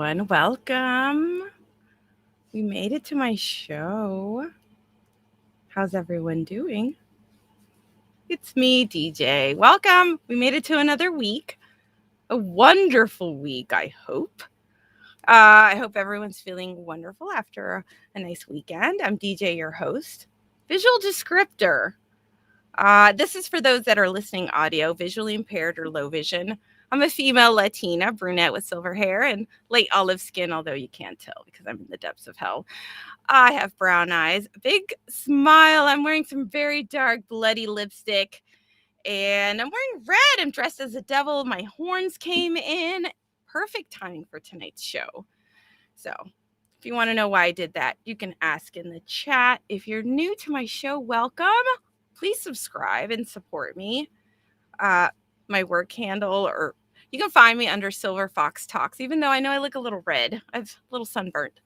everyone. Welcome. We made it to my show. How's everyone doing? It's me, DJ. Welcome. We made it to another week. A wonderful week, I hope. I hope everyone's feeling wonderful after a nice weekend. I'm DJ, your host. Visual descriptor. This is for those that are listening audio, visually impaired or low vision. I'm a female Latina, brunette with silver hair and light olive skin, although you can't tell because I'm in the depths of hell. I have brown eyes, a big smile. I'm wearing some very dark, bloody lipstick, and I'm wearing red. I'm dressed as a devil. My horns came in. Perfect timing for tonight's show. So if you want to know why I did that, you can ask in the chat. If you're new to my show, welcome. Please subscribe and support me. My work handle, or you can find me under Silver Fox Talks, even though I know I look a little red. I'm a little sunburnt,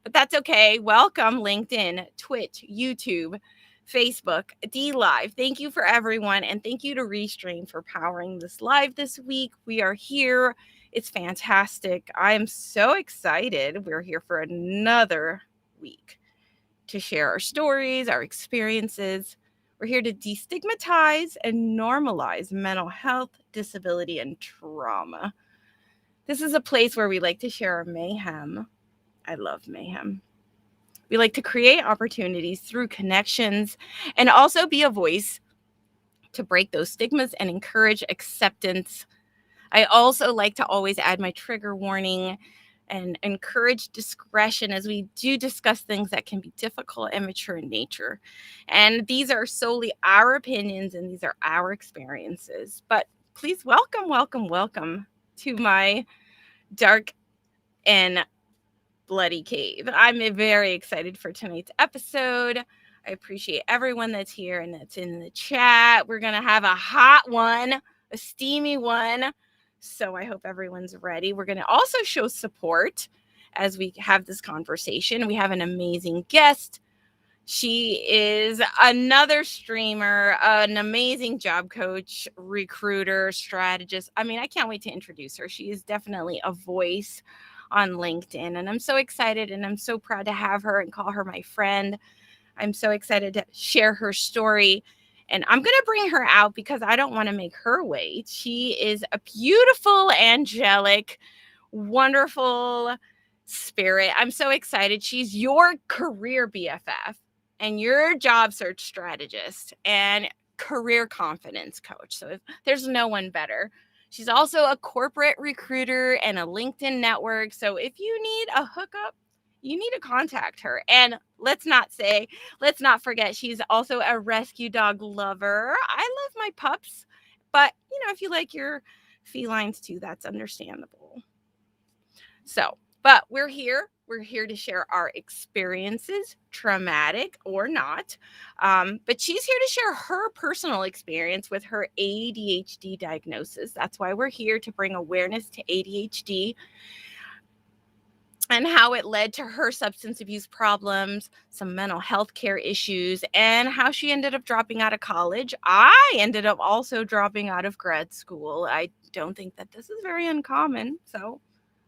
but that's okay. Welcome, LinkedIn, Twitch, YouTube, Facebook, D Live. Thank you for everyone, and thank you to Restream for powering this live this week. We are here. It's fantastic. I am so excited. We're here for another week to share our stories, our experiences. We're here to destigmatize and normalize mental health, disability, and trauma. This is a place where we like to share our mayhem. I love mayhem. We like to create opportunities through connections and also be a voice to break those stigmas and encourage acceptance. I also like to always add my trigger warning and encourage discretion as we do discuss things that can be difficult and mature in nature. And these are solely our opinions and these are our experiences. But please welcome to my dark and bloody cave. I'm very excited for tonight's episode. I appreciate everyone that's here and that's in the chat. We're going to have a hot one, a steamy one. So I hope everyone's ready. We're going to also show support as we have this conversation. We have an amazing guest. She is another streamer, an amazing job coach, recruiter, strategist. I mean, I can't wait to introduce her. She is definitely a voice on LinkedIn, and I'm so excited and I'm so proud to have her and call her my friend. I'm so excited to share her story. And I'm going to bring her out because I don't want to make her wait. She is a beautiful, angelic, wonderful spirit. I'm so excited. She's your career BFF and your job search strategist and career confidence coach. So there's no one better. She's also a corporate recruiter and a LinkedIn network. So if you need a hookup, you need to contact her. And let's not forget, she's also a rescue dog lover. I love my pups, but if you like your felines too, that's understandable. So, but we're here to share our experiences, traumatic or not. But she's here to share her personal experience with her ADHD diagnosis. That's why we're here, to bring awareness to ADHD and how it led to her substance abuse problems, some mental health care issues, and how she ended up dropping out of college. I ended up also dropping out of grad school. I don't think that this is very uncommon. So,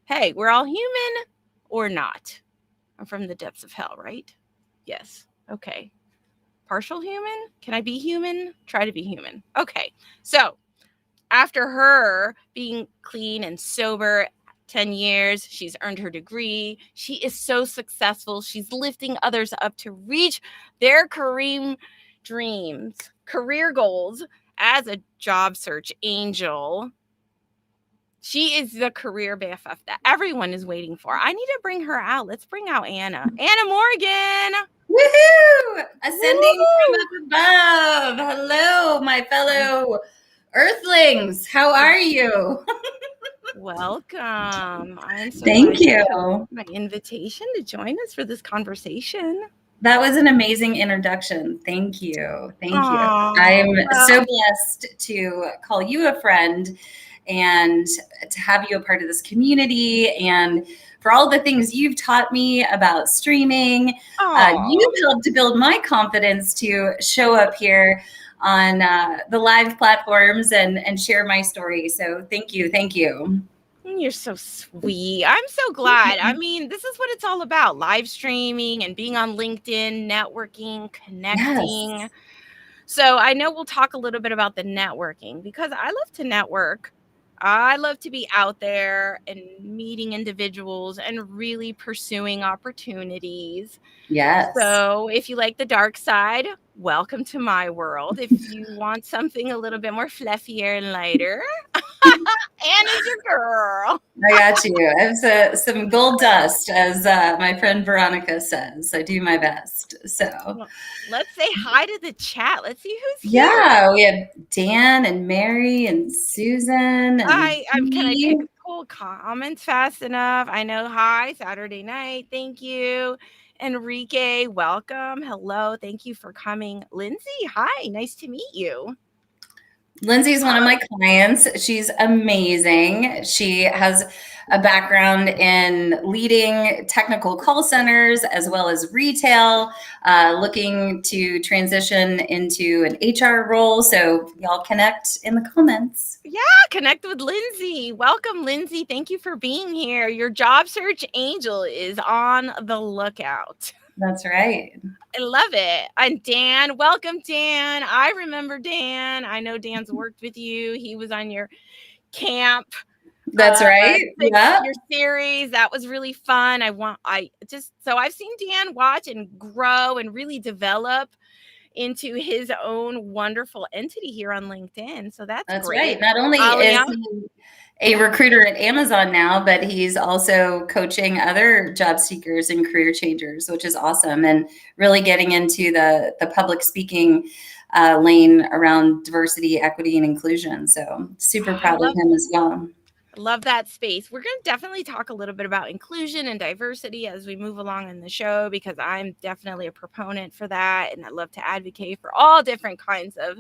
hey, we're all human or not. I'm from the depths of hell, right? Yes. Okay. Partial human? Can I be human? Try to be human. Okay. So, after her being clean and sober 10 years, she's earned her degree. She is so successful. She's lifting others up to reach their career dreams, career goals as a job search angel. She is the career BFF that everyone is waiting for. I need to bring her out. Let's bring out Anna. Anna Morgan. Woohoo! Ascending from up above. Hello, my fellow Earthlings. How are you? Welcome. I'm so Thank you. My invitation to join us for this conversation. That was an amazing introduction. Thank you. Thank you. Aww, I'm so blessed to call you a friend and to have you a part of this community, and for all the things you've taught me about streaming. You've helped to build my confidence to show up here on the live platforms and share my story. So thank you. Thank you. You're so sweet. I'm so glad. I mean, this is what it's all about, live streaming and being on LinkedIn, networking, connecting. Yes. So I know we'll talk a little bit about the networking because I love to network. I love to be out there and meeting individuals and really pursuing opportunities. Yes. So if you like the dark side, welcome to my world. If you want something a little bit more fluffier and lighter, Anna's your girl. I got you. I have some gold dust, as my friend Veronica says. I do my best. So, Well, let's say hi to the chat. Let's see who's here. yeah, we have Dan and Mary and Susan and Can I Dee. pull comments fast enough? I know. Hi, Saturday night. Thank you. Enrique, welcome. Hello. Thank you for coming. Lindsay, hi. Nice to meet you. Lindsay's one of my clients. She's amazing. She has a background in leading technical call centers as well as retail, looking to transition into an HR role. So y'all connect in the comments. Yeah, connect with Lindsay. Welcome, Lindsay. Thank you for being here. Your job search angel is on the lookout. That's right. I love it. And Dan, welcome, Dan. I remember Dan. I know Dan's worked with you. He was on your camp. That's right. Yeah. Your series. That was really fun. So I've seen Dan watch and grow and really develop into his own wonderful entity here on LinkedIn. So that's great. Right. Not only is he a recruiter at Amazon now, but he's also coaching other job seekers and career changers, which is awesome. And really getting into the public speaking lane around diversity, equity, and inclusion. So super proud of him as well. I love that space. We're going to definitely talk a little bit about inclusion and diversity as we move along in the show, because I'm definitely a proponent for that. And I love to advocate for all different kinds of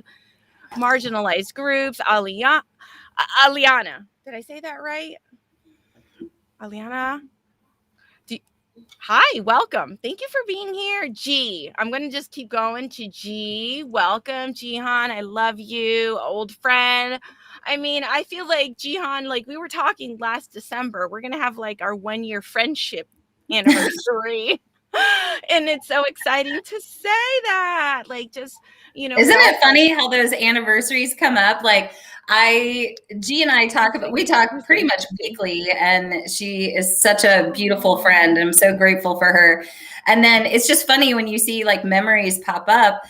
marginalized groups. Aliana, did I say that right? Aliana? Hi, welcome. Thank you for being here. G. I'm going to just keep going to G. Welcome, Jihan. I love you. Old friend. I mean, I feel like Jihan, like we were talking last December, we're going to have like our 1-year friendship anniversary. And it's so exciting to say that. Like, just, isn't it funny how those anniversaries come up? Like, G and I talk pretty much weekly, and she is such a beautiful friend. I'm so grateful for her. And then it's just funny when you see like memories pop up.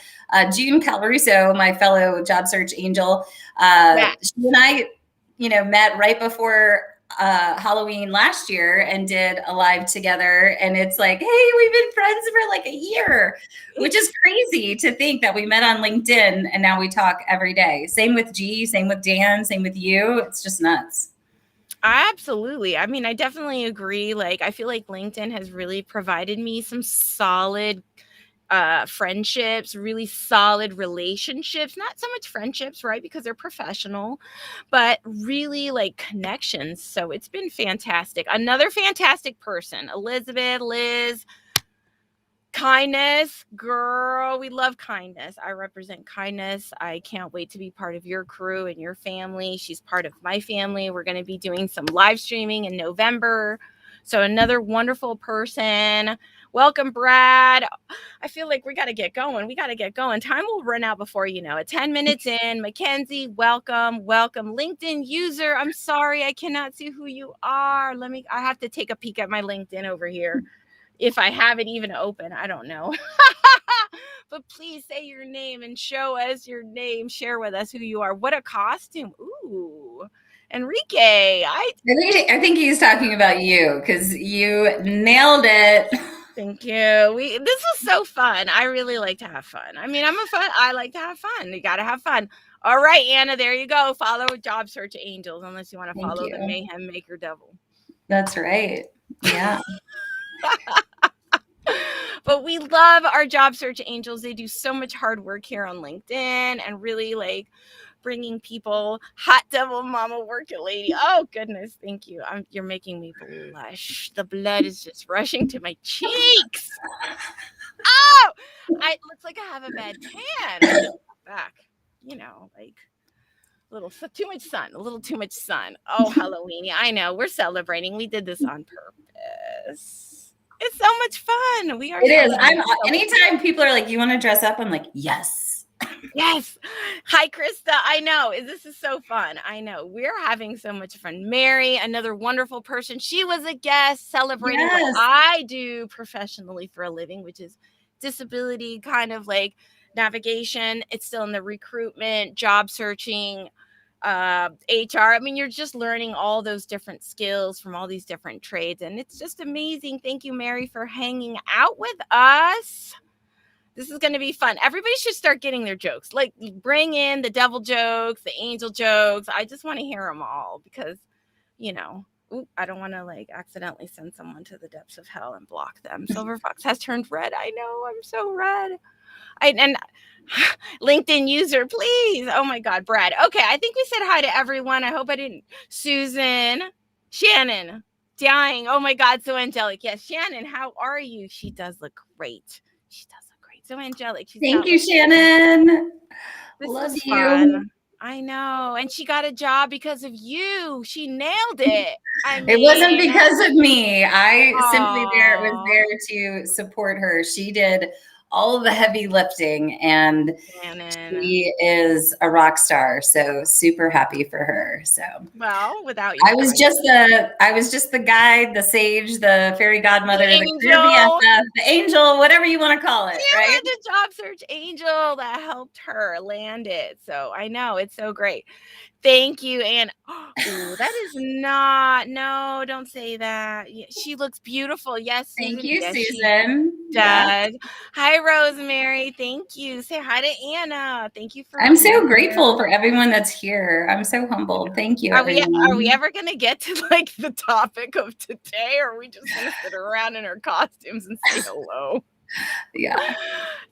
June Calaruso, my fellow job search angel, she and I, met right before Halloween last year and did a live together. And it's like, hey, we've been friends for like a year, which is crazy to think that we met on LinkedIn and now we talk every day. Same with G, same with Dan, same with you. It's just nuts. Absolutely. I mean, I definitely agree. Like, I feel like LinkedIn has really provided me some solid friendships, really solid relationships, not so much friendships, right? Because they're professional, but really like connections. So it's been fantastic. Another fantastic person, Elizabeth, Liz, kindness, girl. We love kindness. I represent kindness. I can't wait to be part of your crew and your family. She's part of my family. We're going to be doing some live streaming in November. So another wonderful person. Welcome, Brad. I feel like we got to get going. Time will run out before you know it. 10 minutes in. Mackenzie, welcome. LinkedIn user. I'm sorry, I cannot see who you are. I have to take a peek at my LinkedIn over here. If I have it even open, I don't know. But please say your name and show us your name. Share with us who you are. What a costume. Ooh. Enrique. I think he's talking about you because you nailed it. Thank you. This was so fun. I really like to have fun. I mean, I like to have fun. You got to have fun. All right, Anna, there you go. Follow Job Search Angels, unless you want to follow the Mayhem Maker Devil. That's right. Yeah. But we love our Job Search Angels. They do so much hard work here on LinkedIn and really like bringing people hot devil mama working lady. Oh goodness, thank you. You're making me blush. The blood is just rushing to my cheeks. Oh, it looks like I have a bad tan. I just got back, like too much sun, a little too much sun. Oh, Halloweeny. I know. We're celebrating. We did this on purpose. It's so much fun. We are It is. celebrating. Anytime people are like, you want to dress up? I'm like, yes. Yes. Hi, Krista. I know. This is so fun. I know. We're having so much fun. Mary, another wonderful person. She was a guest celebrating what I do professionally for a living, which is disability kind of like navigation. It's still in the recruitment, job searching, HR. I mean, you're just learning all those different skills from all these different trades. And it's just amazing. Thank you, Mary, for hanging out with us. This is going to be fun. Everybody should start getting their jokes. Like, bring in the devil jokes, the angel jokes. I just want to hear them all because, you know, I don't want to like accidentally send someone to the depths of hell and block them. Silver Fox has turned red. I know. I'm so red. And LinkedIn user, please. Oh my God, Brad. Okay, I think we said hi to everyone. I hope I didn't. Susan, Shannon, dying. Oh my God, so angelic. Yes, Shannon, how are you? She does look great. She does look great. So angelic. Thank you, Shannon. Love you. Fun. I know. And she got a job because of you. She nailed it. I mean, it wasn't because of me. I simply was there to support her. She did all of the heavy lifting, and she is a rock star. So super happy for her. So well, without you, I was just the guide, the sage, the fairy godmother, the Career B.F.F, the angel, whatever you want to call it. You right? had a job search angel that helped her land it. So I know it's so great. Thank you, Anne. Ooh, that is not. No, don't say that. She looks beautiful. Yes, Susan. Thank you, yes, Susan. She does. Hi, Rosemary. Thank you. Say hi to Anna. Thank you for. I'm so grateful for everyone that's here. I'm so humbled. Thank you, everyone. Are we ever going to get to like the topic of today, or are we just going to sit around in our costumes and say hello? Yeah.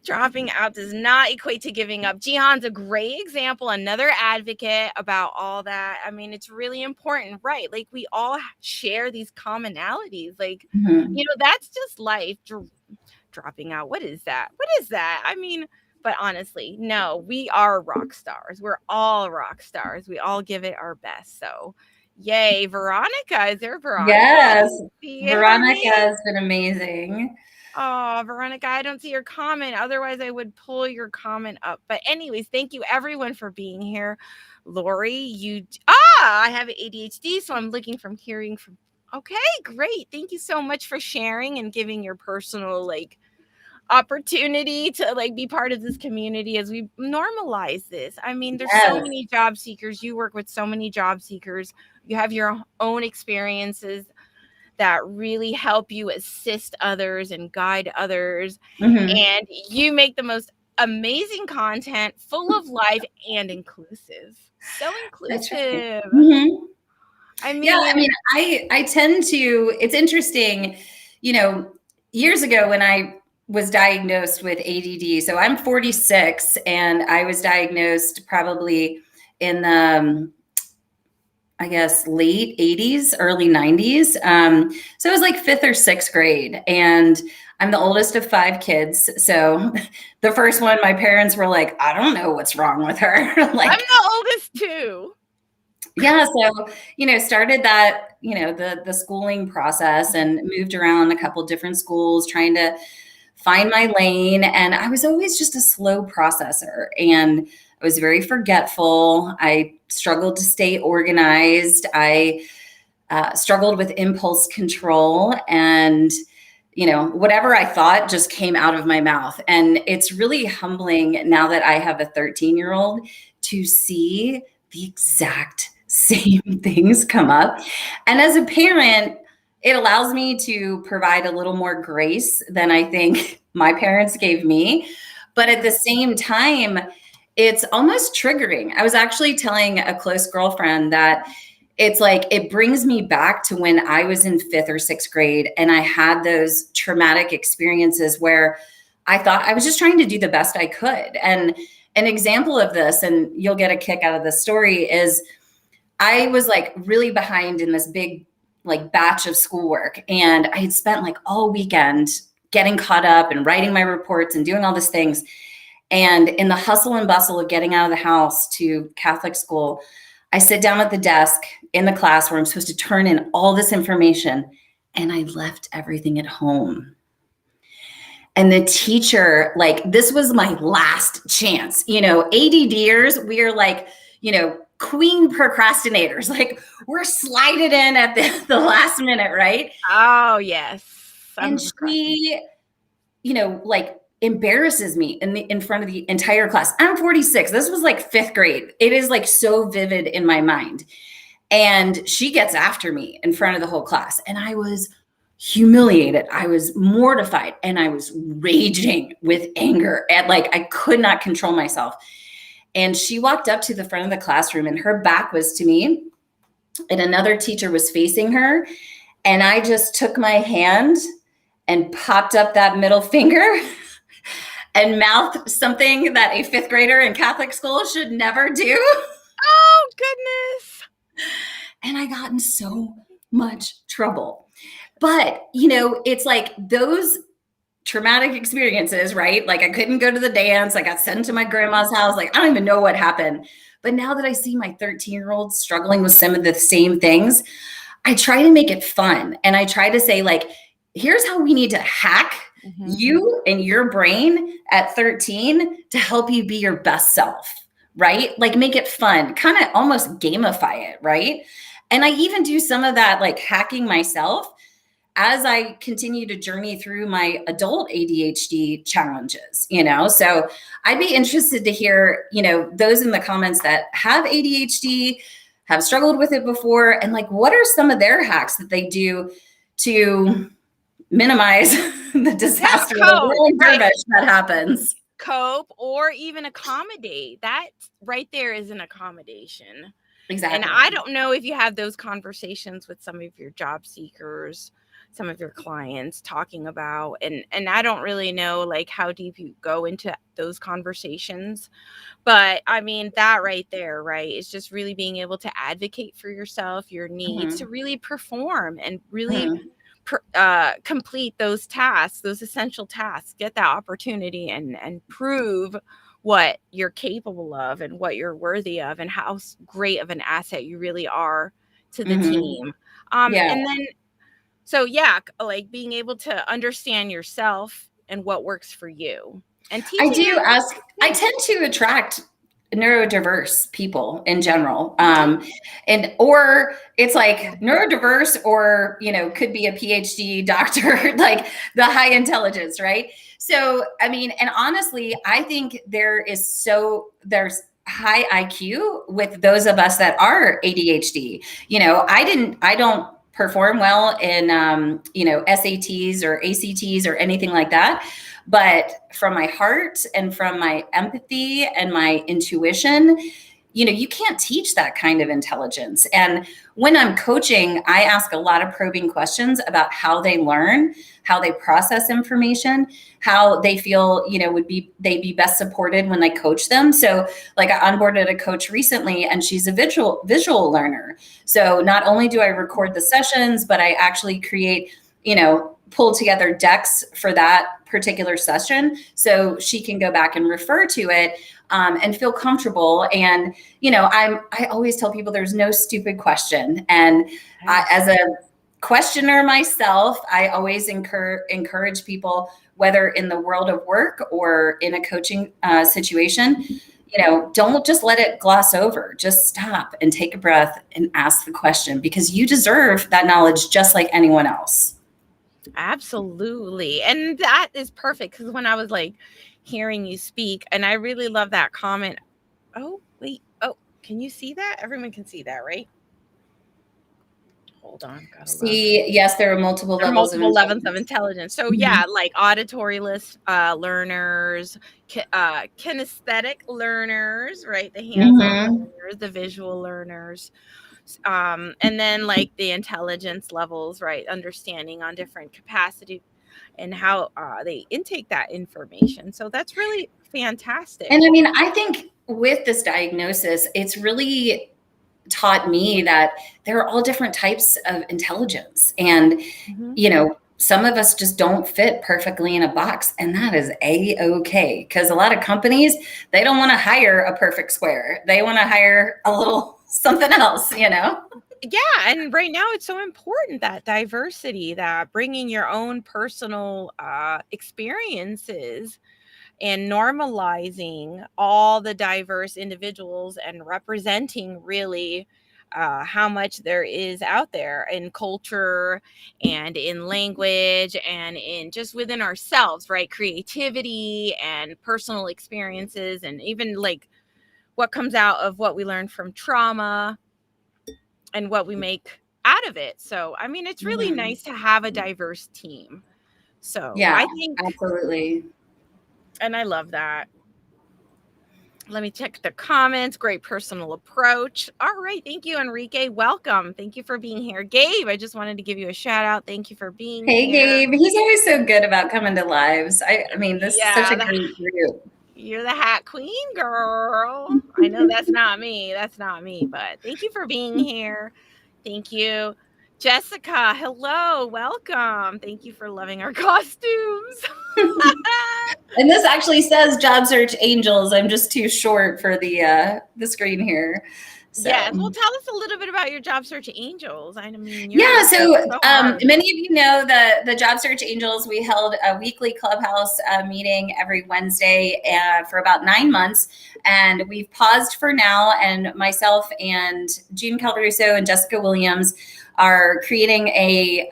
Dropping out does not equate to giving up. Jihan's a great example, another advocate about all that. I mean, it's really important, right? Like we all share these commonalities. Like, you know, that's just life. Dropping out. What is that? What is that? I mean, but honestly, no, we are rock stars. We're all rock stars. We all give it our best. So yay. Veronica, is there Veronica? Yes. Veronica has been amazing. Oh, Veronica, I don't see your comment. Otherwise, I would pull your comment up. But anyways, thank you everyone for being here. Lori, I have ADHD, so I'm looking from hearing from. Okay, great. Thank you so much for sharing and giving your personal like opportunity to like be part of this community as we normalize this. I mean, there's so many job seekers. You work with so many job seekers. You have your own experiences that really help you assist others and guide others. And you make the most amazing content, full of life and inclusive. So inclusive. I mean, I tend to, it's interesting, you know, years ago when I was diagnosed with ADD, so I'm 46 and I was diagnosed probably in the I guess, late 80s, early 90s. So it was like 5th or 6th grade. And I'm the oldest of 5 kids. So the first one, my parents were like, I don't know what's wrong with her. Like, I'm the oldest too. Yeah. So, you know, started that, you know, the schooling process and moved around a couple different schools trying to find my lane. And I was always just a slow processor. And I was very forgetful. I struggled to stay organized. I struggled with impulse control, and you know, whatever I thought just came out of my mouth. And it's really humbling now that I have a 13-year-old to see the exact same things come up. And as a parent, it allows me to provide a little more grace than I think my parents gave me. But at the same time, it's almost triggering. I was actually telling a close girlfriend that it's like, it brings me back to when I was in 5th or 6th grade and I had those traumatic experiences where I thought I was just trying to do the best I could. And an example of this, and you'll get a kick out of this story, is I was like really behind in this big like batch of schoolwork. And I had spent like all weekend getting caught up and writing my reports and doing all these things. And in the hustle and bustle of getting out of the house to Catholic school, I sit down at the desk in the class where I'm supposed to turn in all this information, and I left everything at home. And the teacher, like, this was my last chance. ADDers, we are like, queen procrastinators. Like, we're slided in at the last minute, right? Oh, yes. And she, like, embarrasses me in front of the entire class. I'm 46. This was like 5th grade. It is like so vivid in my mind. And she gets after me in front of the whole class. And I was humiliated. I was mortified, and I was raging with anger, and like I could not control myself. And she walked up to the front of the classroom, and her back was to me, and another teacher was facing her. And I just took my hand and popped up that middle finger and mouthed something that a 5th grader in Catholic school should never do. Oh, goodness. And I got in so much trouble. But, it's like those traumatic experiences, right? Like, I couldn't go to the dance. I got sent to my grandma's house. Like, I don't even know what happened. But now that I see my 13-year-old struggling with some of the same things, I try to make it fun. And I try to say, like, here's how we need to hack you and your brain at 13 to help you be your best self, right? Like, make it fun, kind of almost gamify it, right? And I even do some of that, like, hacking myself as I continue to journey through my adult ADHD challenges, So I'd be interested to hear, those in the comments that have ADHD, have struggled with it before, and like, what are some of their hacks that they do to minimize the disaster, the whirling dervish that happens? Cope or even accommodate. That right there is an accommodation. Exactly. And I don't know if you have those conversations with some of your job seekers, some of your clients, talking about, and I don't really know like how deep you go into those conversations, but I mean, that right there, right, is just really being able to advocate for yourself, your needs, to really perform and really complete those tasks, those essential tasks, get that opportunity and prove what you're capable of and what you're worthy of and how great of an asset you really are to the team. And then, so yeah, like being able to understand yourself and what works for you. And I do ask, I tend to attract neurodiverse people in general. Or it's like neurodiverse, or, could be a PhD doctor, like the high intelligence, right? So, I mean, and honestly, I think there's high IQ with those of us that are ADHD. I don't perform well in, SATs or ACTs or anything like that. But from my heart and from my empathy and my intuition, you can't teach that kind of intelligence. And when I'm coaching, I ask a lot of probing questions about how they learn, how they process information, how they feel, they'd be best supported when I coach them. So like, I onboarded a coach recently, and she's a visual learner. So not only do I record the sessions, but I actually create, pull together decks for that particular session, so she can go back and refer to it and feel comfortable. And, I always tell people there's no stupid question. And as a questioner myself, I always encourage people, whether in the world of work or in a coaching situation, don't just let it gloss over. Just stop and take a breath and ask the question, because you deserve that knowledge just like anyone else. Absolutely. And that is perfect, because when I was like hearing you speak, and I really love that comment. Oh, wait. Oh, can you see that? Everyone can see that, right? Hold on. Yes, there are multiple levels of intelligence. So yeah, like auditory learners, kinesthetic learners, right? The hands-on learners, the visual learners. And then like the intelligence levels, right? Understanding on different capacity and how they intake that information. So that's really fantastic. And I mean, I think with this diagnosis, it's really taught me that there are all different types of intelligence. And, some of us just don't fit perfectly in a box, and that is a-okay, because a lot of companies, they don't want to hire a perfect square. They want to hire a little something else, you know? Yeah, and right now it's so important, that diversity, that bringing your own personal experiences and normalizing all the diverse individuals and representing really how much there is out there in culture and in language and in just within ourselves, right? Creativity and personal experiences, and even like what comes out of what we learned from trauma and what we make out of it. So, I mean, it's really nice to have a diverse team. So, Yeah, I think, absolutely. and I love that. Let me check the comments. Great personal approach. All right. Thank you, Enrique. Welcome. Thank you for being here. Gabe, I just wanted to give you a shout out. Thank you for being Hey, here. Gabe. He's always so good about coming to lives. I mean, this is such Yeah, a great group. you're the hat queen, girl. I know that's not me. That's not me, but thank you for being here. Thank you. Jessica, hello. Welcome. Thank you for loving our costumes. And this actually says Job Search Angels. I'm just too short for the screen here. So. Yes. Well, tell us a little bit about your Job Search Angels. I mean, So hard. many of you know the Job Search Angels. We held a weekly clubhouse meeting every Wednesday for about 9 months, and we've paused for now. And myself and Jean Calvaruso and Jessica Williams are creating a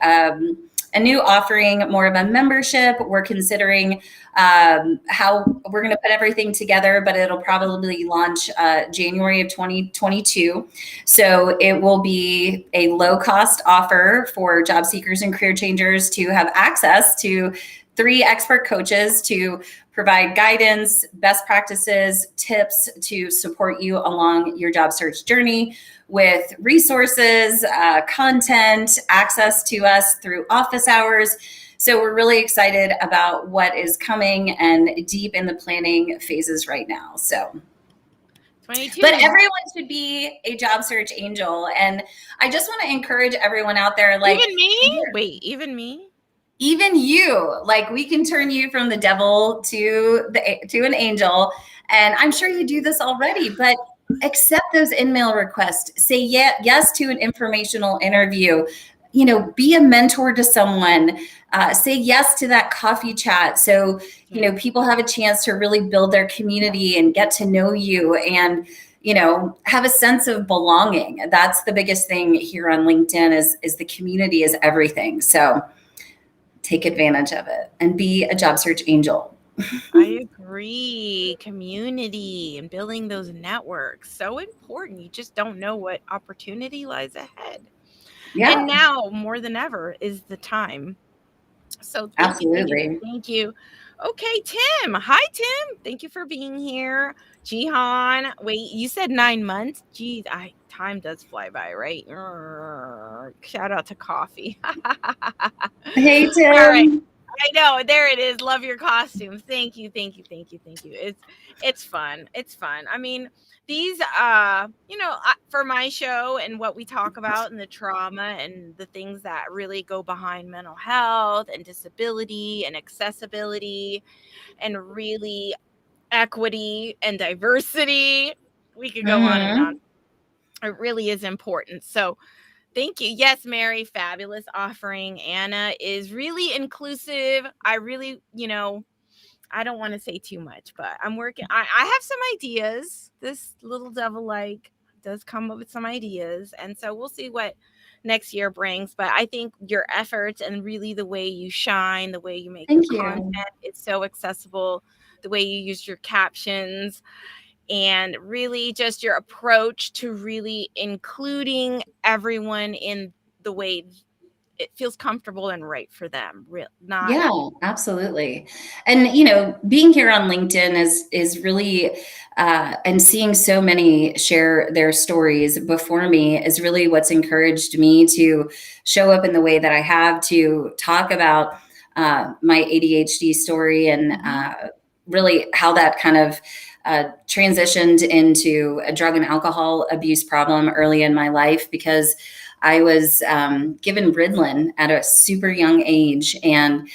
new offering, more of a membership. We're considering how we're going to put everything together, but it'll probably launch January of 2022. So it will be a low-cost offer for job seekers and career changers to have access to 3 expert coaches to provide guidance, best practices, tips to support you along your job search journey, with resources, content, access to us through office hours. So we're really excited about what is coming and deep in the planning phases right now. So 22. But everyone should be a job search angel. And I just want to encourage everyone out there, like, even me? Wait, even me? Even you, like, we can turn you from the devil to an angel. And I'm sure you do this already, but accept those in-mail requests. Say yes to an informational interview. You know, be a mentor to someone. Say yes to that coffee chat. So, you know, people have a chance to really build their community and get to know you and, you know, have a sense of belonging. That's the biggest thing here on LinkedIn is the community is everything. So take advantage of it and be a job search angel. I agree. Community and building those networks, so important. You just don't know what opportunity lies ahead. Yeah. And now more than ever is the time. So thank you. Thank you. Okay, Tim. Hi, Tim. Thank you for being here. Jihan. Wait, you said 9 months? Geez, time does fly by, right? Shout out to coffee. Hey, Tim. All right. I know, there it is. Love your costumes. Thank you. It's fun. It's fun. I mean, these you know, for my show and what we talk about and the trauma and the things that really go behind mental health and disability and accessibility and really equity and diversity, we could go on and on. It really is important. So thank you. Yes, Mary, fabulous offering. Anna is really inclusive. I really, you know, I don't want to say too much, but I'm working. I have some ideas. This little devil like does come up with some ideas. And so we'll see what next year brings. But I think your efforts and really the way you shine, the way you make your content, it's so accessible, the way you use your captions, and really just your approach to really including everyone in the way it feels comfortable and right for them. Yeah, absolutely. And, you know, being here on LinkedIn is really, and seeing so many share their stories before me is really what's encouraged me to show up in the way that I have, to talk about my ADHD story and really how that kind of transitioned into a drug and alcohol abuse problem early in my life, because I was given Ritalin at a super young age. And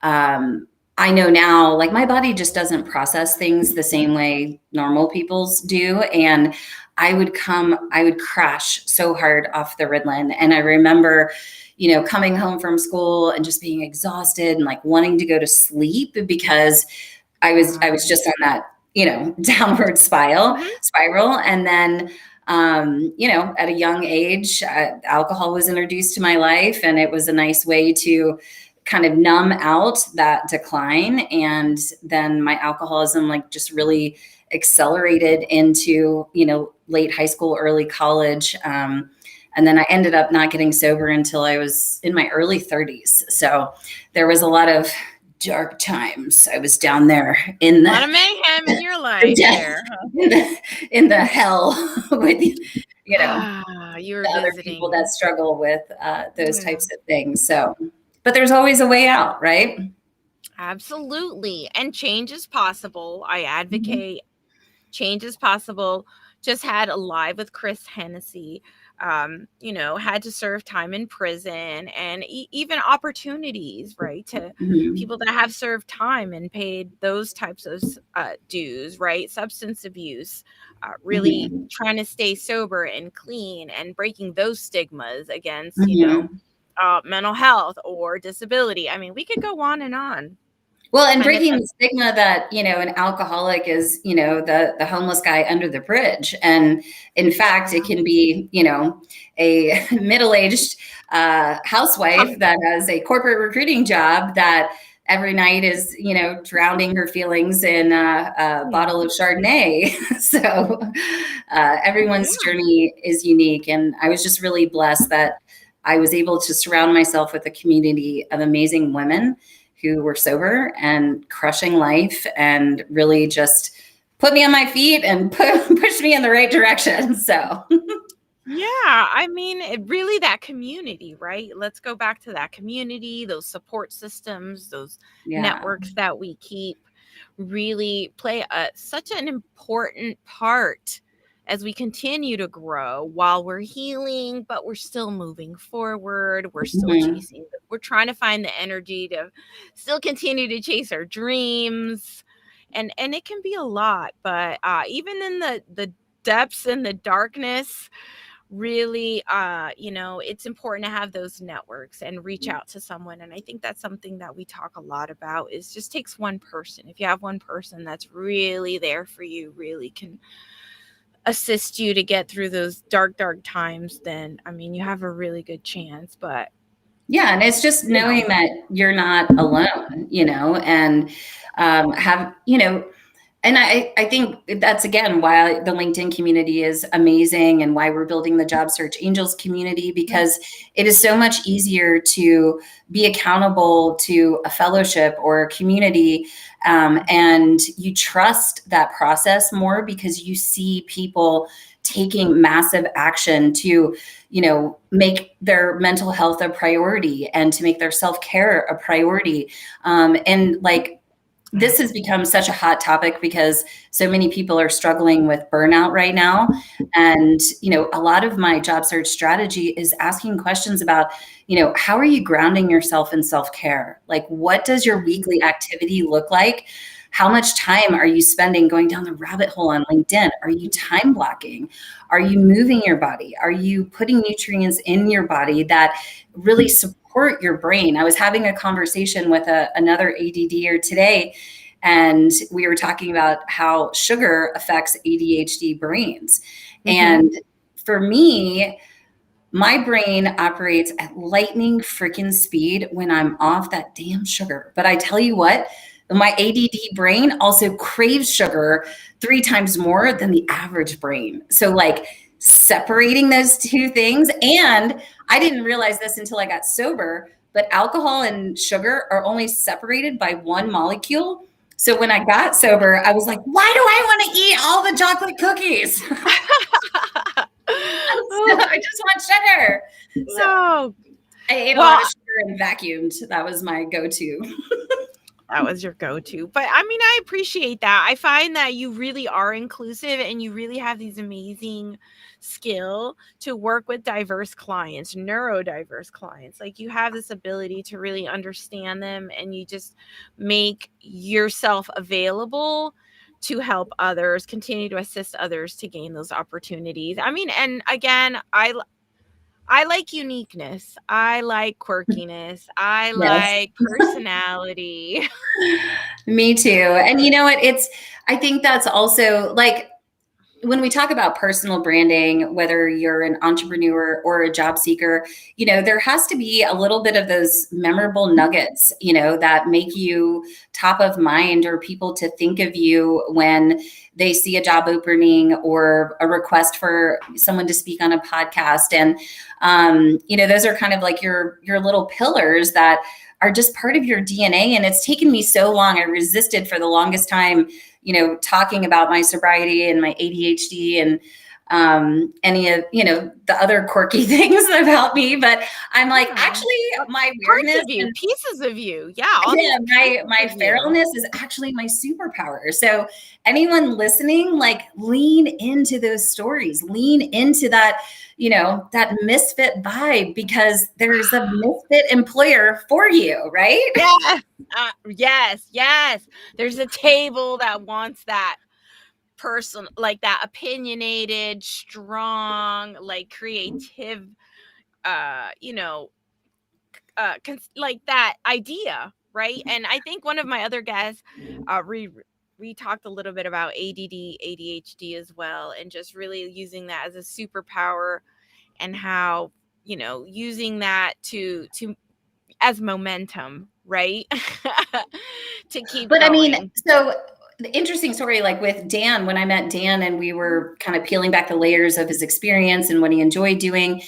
I know now, like, my body just doesn't process things the same way normal people's do. And I would crash so hard off the Ritalin. And I remember, coming home from school and just being exhausted and like wanting to go to sleep because I was just on that, downward spiral. And then, at a young age, alcohol was introduced to my life, and it was a nice way to kind of numb out that decline. And then my alcoholism like just really accelerated into, late high school, early college. And then I ended up not getting sober until I was in my early 30s. So there was a lot of dark times. I was down there in a lot of mayhem in your life there, huh? in the hell with, you were the other people that struggle with those types of things. So, but there's always a way out, right? Absolutely. And change is possible. I advocate change is possible. Just had a live with Chris Hennessy, had to serve time in prison, and even opportunities, right, to people that have served time and paid those types of dues, right? Substance abuse, really trying to stay sober and clean and breaking those stigmas against, mental health or disability. I mean, we could go on and on. Well, and breaking the stigma that, an alcoholic is, the homeless guy under the bridge. And in fact, it can be, a middle-aged housewife that has a corporate recruiting job that every night is, drowning her feelings in a bottle of Chardonnay. So everyone's journey is unique. And I was just really blessed that I was able to surround myself with a community of amazing women who were sober and crushing life, and really just put me on my feet and push me in the right direction. So, yeah, I mean, really that community, right? Let's go back to that community, those support systems, those networks that we keep really play such an important part as we continue to grow while we're healing, but we're still moving forward. We're still chasing, we're trying to find the energy to still continue to chase our dreams. And it can be a lot, but even in the depths and the darkness, really, it's important to have those networks and reach out to someone. And I think that's something that we talk a lot about, is just takes one person. If you have one person that's really there for you, really can assist you to get through those dark times, then I mean, you have a really good chance. But and it's just knowing that you're not alone, and have, and I think that's, again, why the LinkedIn community is amazing and why we're building the Job Search Angels community, because it is so much easier to be accountable to a fellowship or a community. And you trust that process more because you see people taking massive action to, make their mental health a priority and to make their self-care a priority. And like, this has become such a hot topic because so many people are struggling with burnout right now. And, a lot of my job search strategy is asking questions about, how are you grounding yourself in self-care? Like, what does your weekly activity look like? How much time are you spending going down the rabbit hole on LinkedIn? Are you time blocking? Are you moving your body? Are you putting nutrients in your body that really support your brain? I was having a conversation with another ADDer today, and we were talking about how sugar affects ADHD brains. And for me, my brain operates at lightning freaking speed when I'm off that damn sugar. But I tell you what, my ADD brain also craves sugar 3 times more than the average brain. So like separating those two things, and I didn't realize this until I got sober, but alcohol and sugar are only separated by one molecule. So when I got sober, I was like, why do I want to eat all the chocolate cookies? I just want sugar. So I ate a lot of sugar and vacuumed. That was my go-to. That was your go-to. But I mean, I appreciate that. I find that you really are inclusive and you really have these amazing skill to work with diverse clients, neurodiverse clients. Like you have this ability to really understand them and you just make yourself available to help others, continue to assist others to gain those opportunities. I mean, and again, I like uniqueness. I like quirkiness. I Yes. like personality. Me too. And you know what? I think that's also like when we talk about personal branding, whether you're an entrepreneur or a job seeker, there has to be a little bit of those memorable nuggets, that make you top of mind or people to think of you when they see a job opening or a request for someone to speak on a podcast. And, those are kind of like your little pillars that are just part of your DNA. And it's taken me so long. I resisted for the longest time, talking about my sobriety and my ADHD and any of, the other quirky things about me. But I'm like, actually, my weirdness, parts of you, pieces of you. Yeah. my feralness is actually my superpower. So anyone listening, like lean into those stories, lean into that, that misfit vibe, because there's a misfit employer for you, right? Yes. There's a table that wants that person, like that opinionated, strong, like creative, like that idea, right? And I think one of my other guests, we talked a little bit about ADD, ADHD as well, and just really using that as a superpower, and how using that to as momentum, right? To keep But I mean, going. so the interesting story, like with Dan, when I met Dan and we were kind of peeling back the layers of his experience and what he enjoyed doing.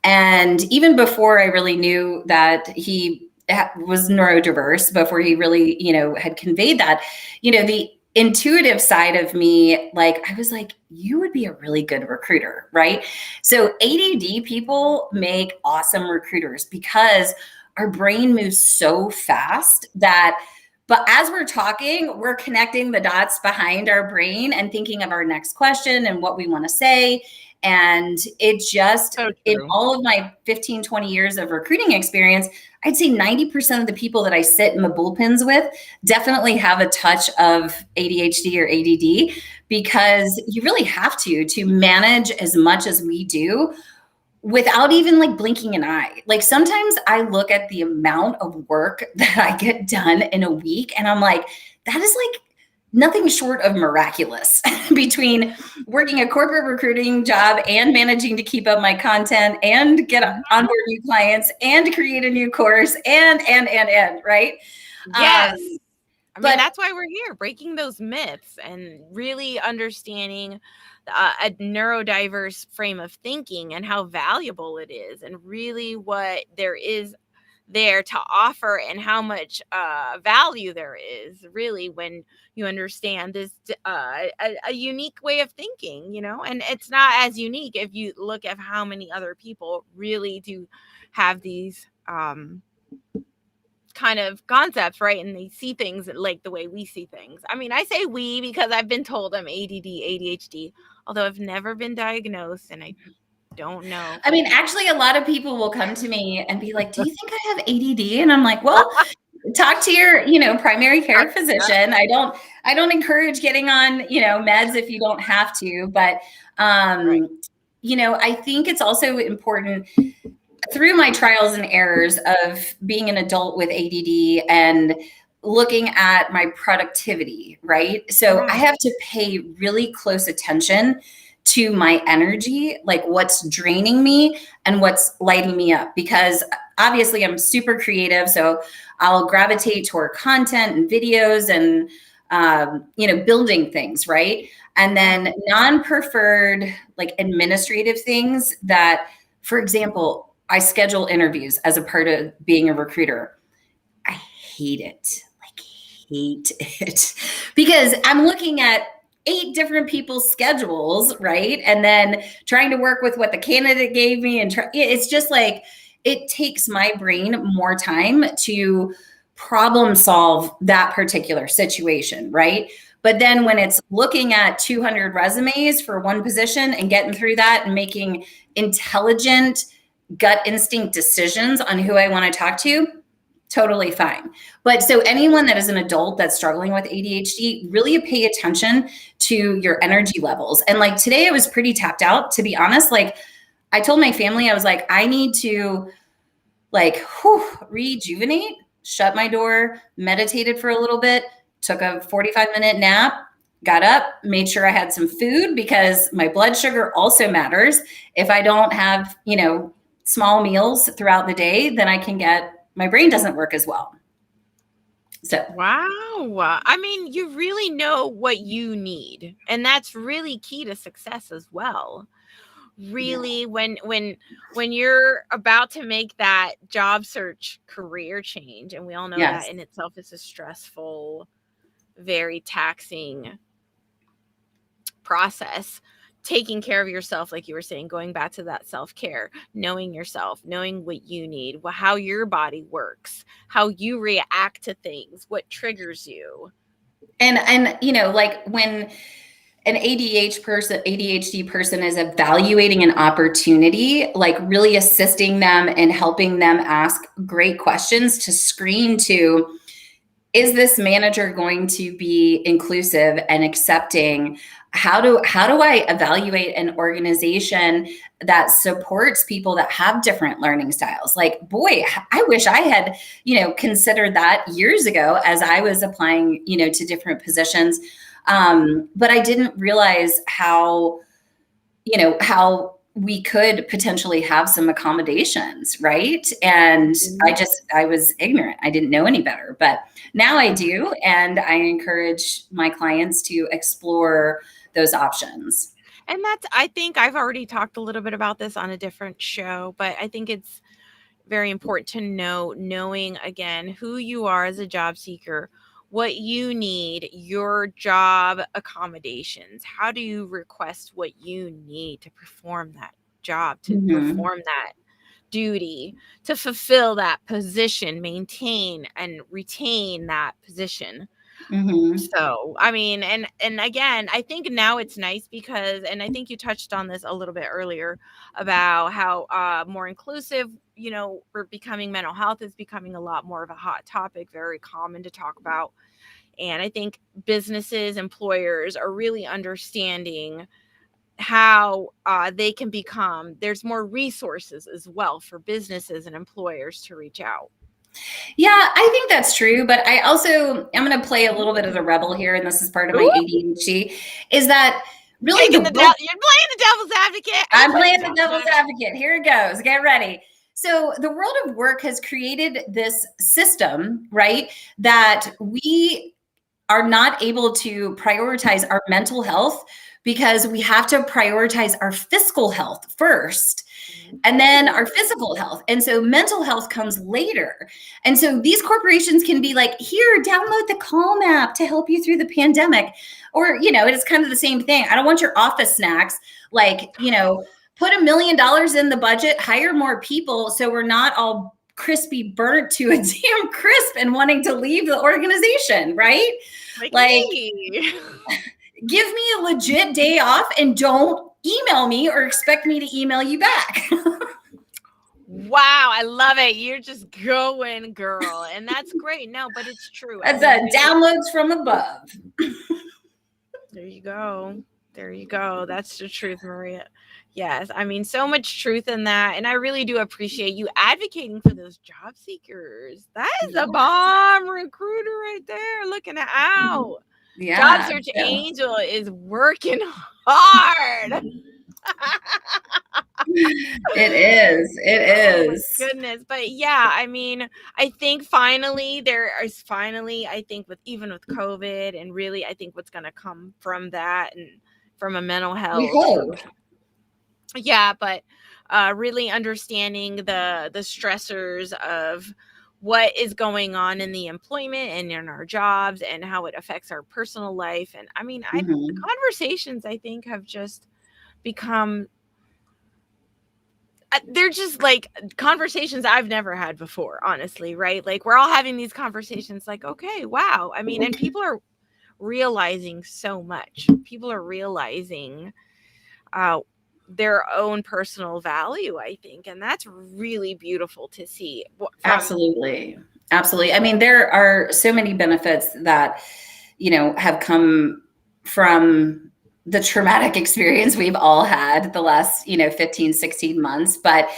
And even before I really knew that he was neurodiverse, before he really, had conveyed that, the intuitive side of me, like I was like, you would be a really good recruiter, right? So ADD people make awesome recruiters because our brain moves so fast but as we're talking, we're connecting the dots behind our brain and thinking of our next question and what we want to say. And it just, in all of my 15, 20 years of recruiting experience, I'd say 90% of the people that I sit in the bullpens with definitely have a touch of ADHD or ADD, because you really have to manage as much as we do without even like blinking an eye. Like sometimes I look at the amount of work that I get done in a week and I'm like, that is like nothing short of miraculous between working a corporate recruiting job and managing to keep up my content and get onboard new clients and create a new course and, right? Yes. I mean, that's why we're here, breaking those myths and really understanding a neurodiverse frame of thinking and how valuable it is, and really what there is there to offer, and how much value there is really when you understand this a unique way of thinking, and it's not as unique if you look at how many other people really do have these kind of concepts, right? And they see things like the way we see things. I mean, I say we because I've been told I'm ADD, ADHD, although I've never been diagnosed and I don't know. I mean, actually, a lot of people will come to me and be like, do you think I have ADD? And I'm like, well, talk to your, primary care physician. I don't encourage getting on, meds if you don't have to. But, I think it's also important through my trials and errors of being an adult with ADD and looking at my productivity, right? So I have to pay really close attention to my energy, like what's draining me and what's lighting me up, because obviously I'm super creative. So I'll gravitate toward content and videos and, building things, right? And then non-preferred, like administrative things that, for example, I schedule interviews as a part of being a recruiter. I hate it, because I'm looking at 8 different people's schedules, right? And then trying to work with what the candidate gave me. And it's just like, it takes my brain more time to problem solve that particular situation, right? But then when it's looking at 200 resumes for one position and getting through that and making intelligent gut instinct decisions on who I want to talk to, totally fine. But so anyone that is an adult that's struggling with ADHD, really pay attention to your energy levels. And like today I was pretty tapped out, to be honest. Like I told my family, I was like, I need to like rejuvenate, shut my door, meditated for a little bit, took a 45-minute nap, got up, made sure I had some food because my blood sugar also matters. If I don't have, small meals throughout the day, then my brain doesn't work as well. So wow. I mean, you really know what you need, and that's really key to success as well. Really, when you're about to make that job search career change, and we all know that in itself is a stressful, very taxing process, taking care of yourself, like you were saying, going back to that self-care, knowing yourself, knowing what you need, how your body works, how you react to things, what triggers you. And like when an ADHD person is evaluating an opportunity, like really assisting them and helping them ask great questions to screen to, is this manager going to be inclusive and accepting? How do I evaluate an organization that supports people that have different learning styles? Like, boy, I wish I had, considered that years ago as I was applying, to different positions. But I didn't realize how we could potentially have some accommodations, right? And I was ignorant. I didn't know any better, but now I do. And I encourage my clients to explore those options. And I think I've already talked a little bit about this on a different show, but I think it's very important to knowing again who you are as a job seeker, what you need, your job accommodations. How do you request what you need to perform that job, to perform that duty, to fulfill that position, maintain and retain that position? So, I mean, and again, I think now it's nice because, and I think you touched on this a little bit earlier about how more inclusive, we're becoming, mental health is becoming a lot more of a hot topic, very common to talk about. And I think businesses, employers are really understanding how they can become, there's more resources as well for businesses and employers to reach out. Yeah, I think that's true. But I also am going to play a little bit of the rebel here, and this is part of my ADHD, is that really you're playing the devil's advocate. I'm playing the devil's advocate. Here it goes. Get ready. So the world of work has created this system, right, that we are not able to prioritize our mental health because we have to prioritize our fiscal health first and then our physical health. And so mental health comes later. And so these corporations can be like, here, download the Calm app to help you through the pandemic. Or, it's kind of the same thing. I don't want your office snacks. Like, put $1 million in the budget, hire more people so we're not all crispy burnt to a damn crisp and wanting to leave the organization, right? Like give me a legit day off and don't email me or expect me to email you back. Wow, I love it. You're just going, girl. And that's great. No, but it's true. That's downloads from above. There you go. There you go. That's the truth, Maria. Yes. I mean, so much truth in that. And I really do appreciate you advocating for those job seekers. That is a bomb recruiter right there, looking out. Yeah. Job Search Angel is working hard. It is. Oh my goodness. But yeah, I mean, I think finally, I think even with COVID, and really, I think what's going to come from that and from a mental health. We hope. Yeah, but really understanding the stressors of what is going on in the employment and in our jobs and how it affects our personal life. And I mean, the conversations, I think, have just become they're just like conversations I've never had before, honestly, right? Like we're all having these conversations like, okay, wow. I mean, and people are realizing so much. People are realizing their own personal value, I think. And that's really beautiful to see. Absolutely. Absolutely. I mean, there are so many benefits that, have come from the traumatic experience we've all had the last, 15, 16 months, but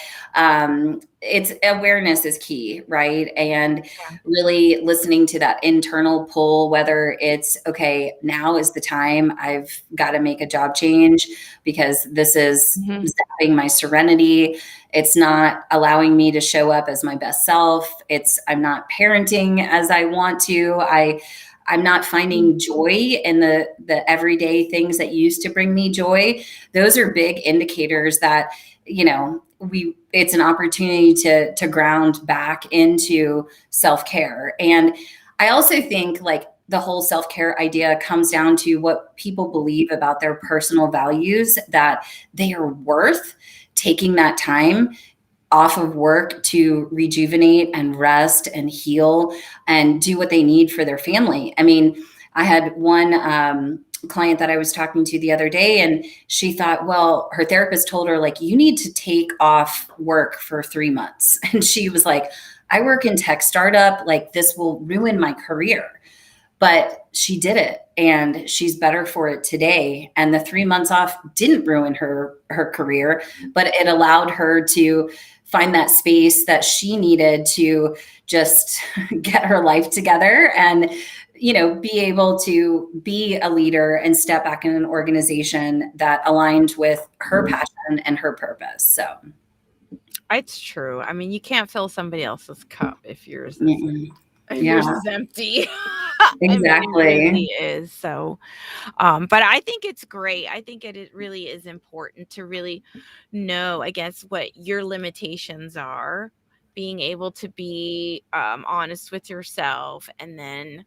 it's awareness is key, right? And really listening to that internal pull, whether it's, okay, now is the time, I've got to make a job change because this is zapping my serenity. It's not allowing me to show up as my best self. I'm not parenting as I want to. I'm not finding joy in the everyday things that used to bring me joy. Those are big indicators that, it's an opportunity to ground back into self-care. And I also think like the whole self-care idea comes down to what people believe about their personal values, that they are worth taking that time off of work to rejuvenate and rest and heal and do what they need for their family. I mean, I had one client that I was talking to the other day, and she thought, well, her therapist told her, like, you need to take off work for 3 months. And she was like, I work in tech startup, like this will ruin my career. But she did it and she's better for it today. And the 3 months off didn't ruin her career, but it allowed her to find that space that she needed to just get her life together and, be able to be a leader and step back in an organization that aligned with her passion and her purpose. So it's true. I mean, you can't fill somebody else's cup if yours is yours is empty. Exactly. I mean, it really is. So, but I think it's great. I think it really is important to really know, I guess, what your limitations are, being able to be honest with yourself, and then,